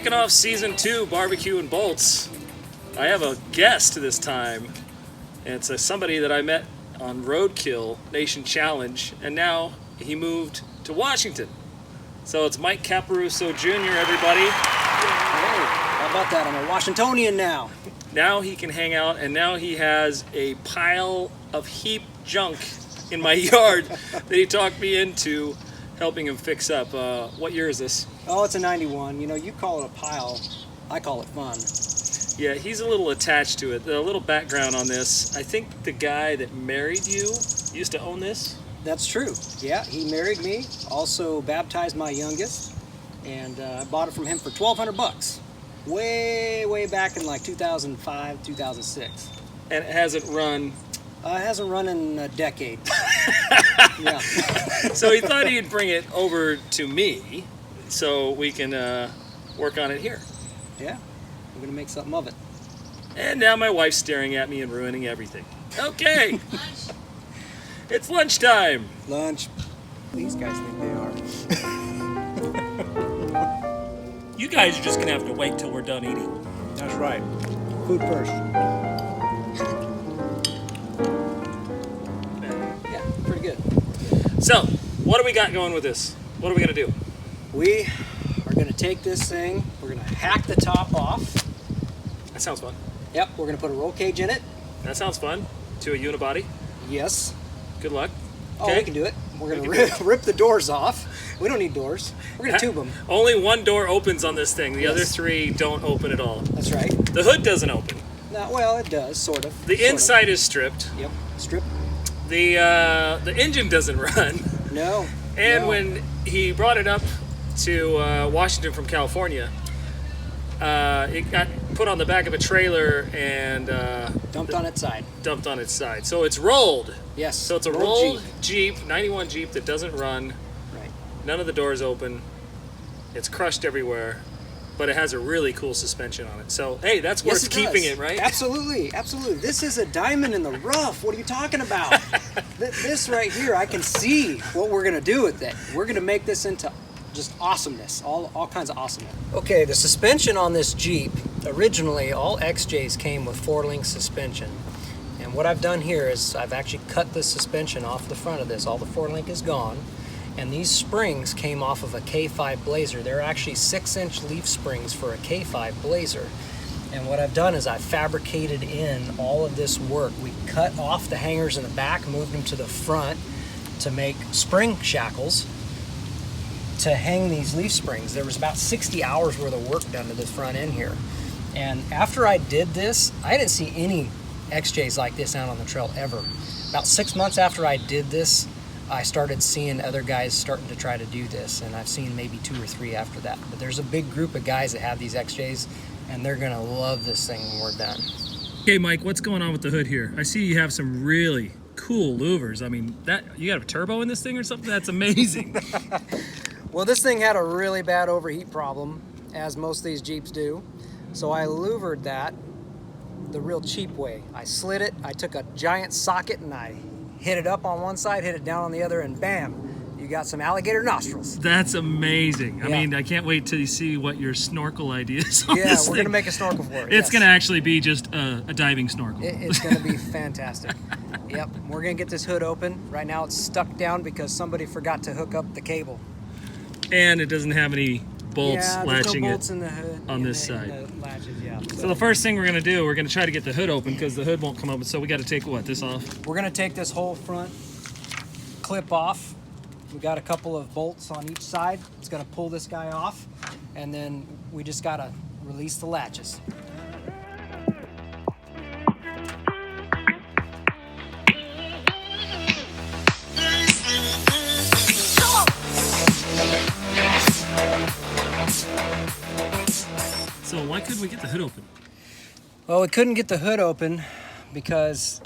kicking off season 2 Barbecue and Bolts. I have a guest this time, and it's somebody that I met on Roadkill Nation Challenge, and now he moved to Washington. So it's Mike Caporusso Jr., everybody. Hey, how about that? I'm a Washingtonian now. Now he can hang out, and now he has a pile of heap junk in my yard that he talked me into helping him fix up. What year is this? Oh, it's a 91. You know, you call it a pile. I call it fun. Yeah, he's a little attached to it. A little background on this. I think the guy that married you used to own this. That's true. Yeah, he married me, also baptized my youngest, and I bought it from him for $1,200. Way back in like 2005, 2006. And it hasn't run. It hasn't run in a decade. Yeah. So he thought he'd bring it over to me so we can work on it here. Yeah, we're gonna make something of it. And now my wife's staring at me and ruining everything. Okay. It's lunchtime. Lunch. These guys think they are. You guys are just gonna have to wait till we're done eating. That's right. Food first. Yeah, pretty good. So, what do we got going with this? What are we gonna do? We are gonna take this thing, we're gonna hack the top off. That sounds fun. Yep, we're gonna put a roll cage in it. That sounds fun. To a unibody. Yes. Good luck. Oh, we can do it. We're gonna rip the doors off. We don't need doors. We're gonna tube them. Only one door opens on this thing. The Yes. other 3 don't open at all. That's right. The hood doesn't open. No, well, it does, sort of. The Sort inside is stripped. of. Yep. Strip. The engine doesn't run. No. And no. when he brought it up to Washington from California, it got put on the back of a trailer and dumped on its side. dumped on its side. So it's rolled. Yes. So it's a rolled Jeep, 91 Jeep that doesn't run. Right. None of the doors open. It's crushed everywhere, but it has a really cool suspension on it. So, hey, that's worth Yes, it keeping does. it, right? Absolutely, absolutely. This is a diamond in the rough. What are you talking about? This right here, I can see what we're gonna do with it. We're gonna make this into just awesomeness, all kinds of awesomeness. Okay, the suspension on this Jeep, originally all XJs came with 4-link suspension. And what I've done here is I've actually cut the suspension off the front of this. All the 4-link is gone. And these springs came off of a K5 Blazer. They're actually 6-inch leaf springs for a K5 Blazer. And what I've done is I've fabricated in all of this work. We cut off the hangers in the back, moved them to the front to make spring shackles to hang these leaf springs. There was about 60 hours worth of work done to this front end here. And after I did this, I didn't see any XJs like this out on the trail ever. About 6 months after I did this, I started seeing other guys starting to try to do this, and I've seen maybe 2 or 3 after that. But there's a big group of guys that have these XJs, and they're gonna love this thing when we're done. Okay, Mike, what's going on with the hood here? I see you have some really cool louvers. I mean, that you got a turbo in this thing or something? That's amazing. Well, this thing had a really bad overheat problem, as most of these Jeeps do. So I louvered that the real cheap way. I slid it, I took a giant socket and I hit it up on one side, hit it down on the other, and bam, you got some alligator nostrils. That's amazing. I Yeah. mean, I can't wait till you see what your snorkel idea is on Yeah, this we're thing. gonna make a snorkel for it. It's yes. gonna actually be just a diving snorkel. It's gonna be fantastic. Yep, we're gonna get this hood open. Right now it's stuck down because somebody forgot to hook up the cable. And it doesn't have any bolts Yeah, there's latching no bolts it in the hood. on in this the- in side. the latches, yeah. So the first thing we're gonna do, we're gonna try to get the hood open because the hood won't come open. So we got to take what, this off? We're gonna take this whole front clip off. We got a couple of bolts on each side. It's gonna pull this guy off, and then we just gotta release the latches. So why couldn't we get the hood open? Well, we couldn't get the hood open because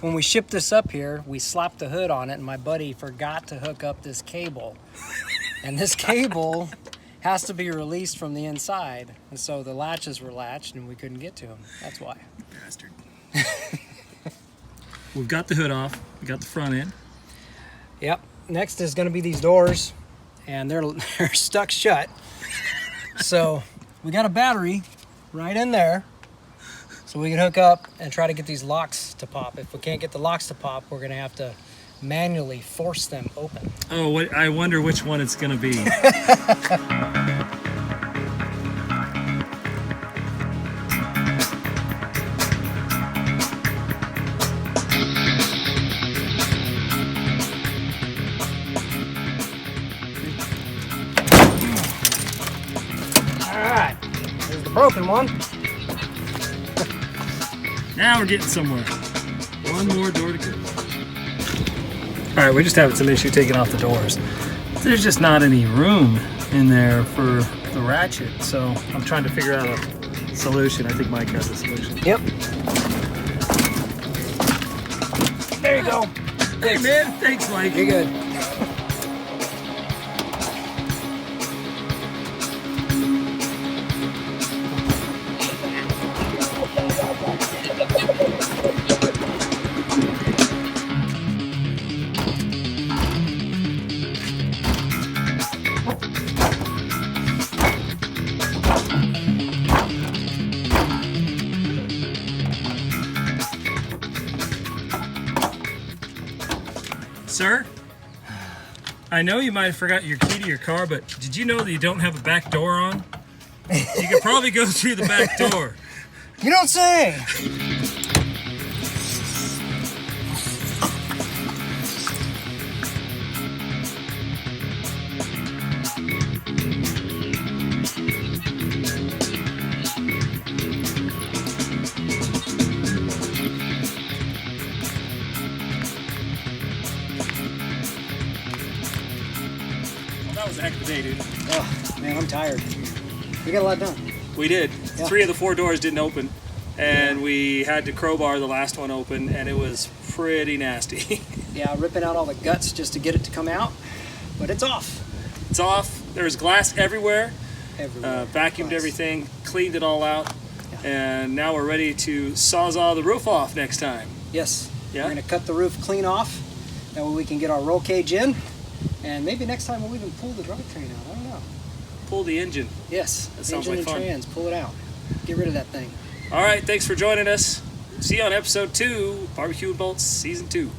when we shipped this up here, we slapped the hood on it, and my buddy forgot to hook up this cable. And this cable has to be released from the inside, and so the latches were latched, and we couldn't get to them. That's why. Bastard. We've got the hood off. We got the front end. Yep. Next is going to be these doors, and they're stuck shut. So we got a battery right in there, so we can hook up and try to get these locks to pop. If we can't get the locks to pop, we're gonna have to manually force them open. Oh, I wonder which one it's gonna be. Alright, there's the broken one. Now we're getting somewhere. One more door to go. All right, we're just having some issue taking off the doors. There's just not any room in there for the ratchet, so I'm trying to figure out a solution. I think Mike has a solution. Yep. There you go. Hey man, thanks Mike. You're good. Sir, I know you might have forgot your key to your car, but did you know that you don't have a back door on? You could probably go through the back door. You don't say. That was a heck of a day, dude. Oh, man, I'm tired. We got a lot done. We did. Yeah. 3 of the 4 doors didn't open, and we had to crowbar the last one open, and it was pretty nasty. Yeah, ripping out all the guts just to get it to come out, but it's off. It's off. There's glass everywhere. Everywhere. Vacuumed Glass. everything, cleaned it all out, Yeah. and now we're ready to sawzall the roof off next time. Yes. Yeah? We're gonna cut the roof clean off. That way we can get our roll cage in, and maybe next time we'll even pull the drivetrain out. I don't know. Pull the engine. Yes. That sounds engine like and fun. trans. Pull it out. Get rid of that thing. All right, thanks for joining us. See you on episode 2, Barbecue and Bolts Season 2.